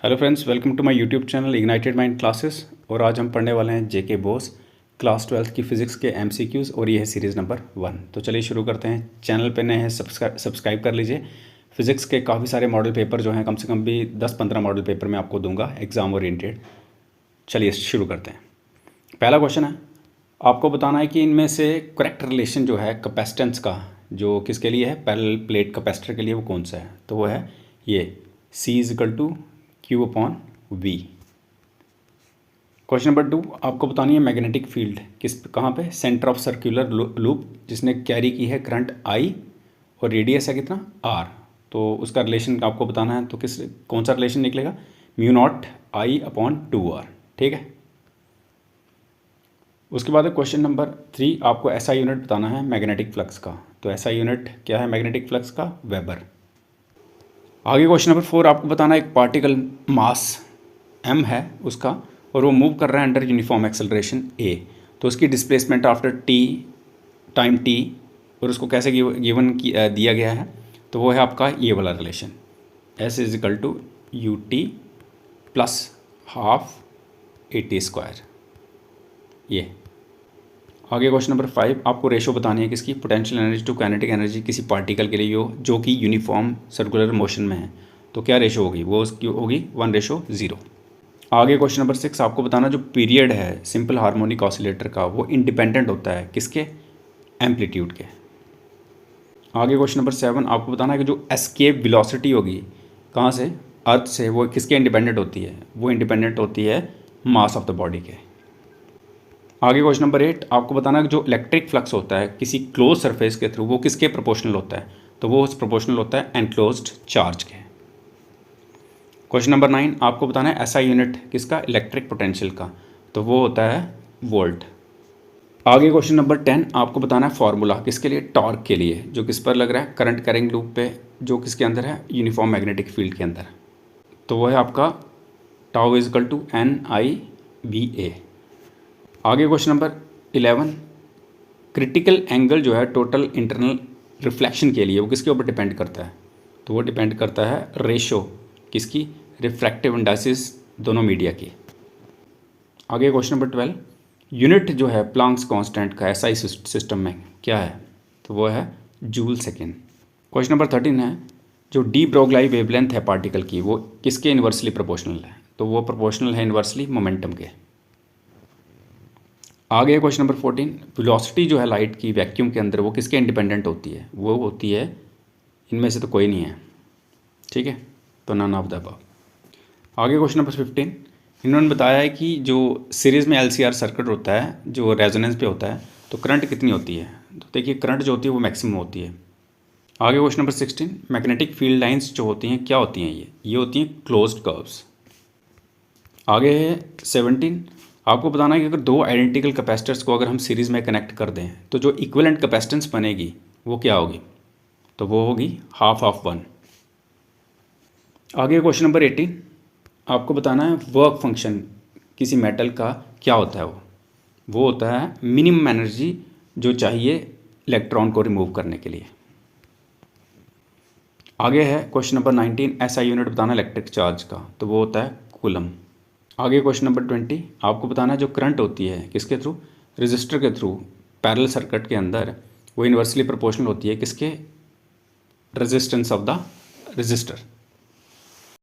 Hello friends, welcome to my YouTube channel ignited mind classes. और आज हम पढ़ने वाले हैं जेके बोस क्लास 12th की फ़िज़िक्स के एमसीक्यूज़ और ये है सीरीज़ नंबर 1। तो चलिए शुरू करते हैं। चैनल पे नए हैं सब्सक्राइब कर लीजिए। फ़िज़िक्स के काफ़ी सारे मॉडल पेपर जो हैं, कम से कम भी 10-15 मॉडल पेपर मैं आपको दूंगा एग्ज़ाम ओरिएंटेड। चलिए शुरू करते हैं। पहला क्वेश्चन है, आपको बताना है कि इनमें से करेक्ट रिलेशन जो है कैपेसिटेंस का, जो किसके लिए है, पैरेलल प्लेट कैपेसिटर के लिए, वो कौन सा है? तो वो है ये C=Q/V। क्वेश्चन नंबर 2, आपको बतानी है मैग्नेटिक फील्ड कहाँ पे, सेंटर ऑफ सर्कुलर लूप जिसने कैरी की है करंट I और रेडियस है कितना R। तो उसका रिलेशन आपको बताना है। तो कौन सा रिलेशन निकलेगा? μ0I/2R। ठीक है। उसके बाद क्वेश्चन नंबर 3, आपको SI यूनिट बताना है मैग्नेटिक फ्लक्स का। तो SI यूनिट क्या है मैग्नेटिक फ्लक्स का? वेबर। आगे क्वेश्चन नंबर 4, आपको बताना है एक पार्टिकल मास m है उसका, और वो मूव कर रहा है अंडर यूनिफॉर्म एक्सेलरेशन a। तो उसकी डिस्प्लेसमेंट आफ्टर टाइम t और उसको कैसे गिवन दिया गया है, तो वो है आपका ये वाला रिलेशन S=ut + ½ at²। ये आगे क्वेश्चन नंबर 5, आपको रेशो बतानी है किसकी, potential energy to kinetic energy किसी पार्टिकल के लिए जो कि यूनिफॉर्म सर्कुलर मोशन में है। तो क्या रेशो होगी? वो उसकी होगी 1:0। आगे क्वेश्चन नंबर 6, आपको बताना जो पीरियड है सिंपल हार्मोनिक ऑसिलेटर का, वो इंडिपेंडेंट होता है किसके? एम्पलीट्यूड के। आगे क्वेश्चन नंबर 7, आपको बताना है कि जो एस्केप वेलोसिटी होगी कहाँ से, अर्थ से, वो किसके इंडिपेंडेंट होती है? वो इंडिपेंडेंट होती है मास ऑफ द बॉडी के। आगे क्वेश्चन नंबर 8, आपको बताना कि जो इलेक्ट्रिक फ्लक्स होता है किसी क्लोज सरफेस के थ्रू, वो किसके प्रोपोर्शनल होता है? तो वो प्रोपोर्शनल होता है एनक्लोज्ड चार्ज के। क्वेश्चन नंबर 9, आपको बताना है SI यूनिट किसका? इलेक्ट्रिक पोटेंशियल का। तो वो होता है वोल्ट। आगे क्वेश्चन नंबर 10, आपको बताना है फॉर्मूला किसके लिए? टॉर्क के लिए, जो किस पर लग रहा है? करंट कैरिंग लूप पे, जो किसके अंदर है? यूनिफॉर्म मैग्नेटिक फील्ड के अंदर। तो वो है आपका τ=NIVA। आगे क्वेश्चन नंबर 11, क्रिटिकल एंगल जो है टोटल इंटरनल रिफ्लेक्शन के लिए, वो किसके ऊपर डिपेंड करता है? तो वो डिपेंड करता है रेशो किसकी? रिफ्रैक्टिव इंडाइसिस दोनों मीडिया की। आगे क्वेश्चन नंबर 12, यूनिट जो है प्लांक्स कांस्टेंट का SI सिस्टम में क्या है? तो वो है जूल सेकेंड। क्वेश्चन नंबर 13 है, जो डी ब्रोगली वेवलेंथ है पार्टिकल की, वो किसके इन्वर्सली प्रोपोर्शनल है? तो वो प्रोपोर्शनल है इन्वर्सली मोमेंटम के। आगे क्वेश्चन नंबर 14, वेलोसिटी जो है लाइट की वैक्यूम के अंदर, वो किसके इंडिपेंडेंट होती है? वो होती है, इनमें से तो कोई नहीं है। ठीक है, तो नन ऑफ द अबव। आगे क्वेश्चन नंबर 15, इन्होंने बताया है कि जो सीरीज़ में LCR सर्किट होता है, जो रेजोनेंस पे होता है, तो करंट कितनी होती है? तो देखिए करंट जो होती है वो मैक्सिमम होती है। आगे question number 16, magnetic field lines जो होती हैं क्या होती हैं? ये होती हैं क्लोज्ड कर्व्स। आगे है 17, आपको बताना है कि अगर दो आइडेंटिकल कैपेसिटर्स को अगर हम सीरीज़ में कनेक्ट कर दें, तो जो इक्विवेलेंट कैपेसिटेंस बनेगी वो क्या होगी? तो वो होगी ½ 1। आगे क्वेश्चन नंबर 18, आपको बताना है वर्क फंक्शन किसी मेटल का क्या होता है? वो होता है मिनिमम एनर्जी जो चाहिए इलेक्ट्रॉन को रिमूव करने के लिए। आगे है क्वेश्चन नंबर 19, SI यूनिट बताना इलेक्ट्रिक चार्ज का, तो वो होता है कूलम। आगे क्वेश्चन नंबर 20, आपको बताना है जो करंट होती है किसके थ्रू? रजिस्टर के थ्रू पैरेलल सर्किट के अंदर, वो इन्वर्सली प्रोपोर्शनल होती है किसके? Resistance of the register.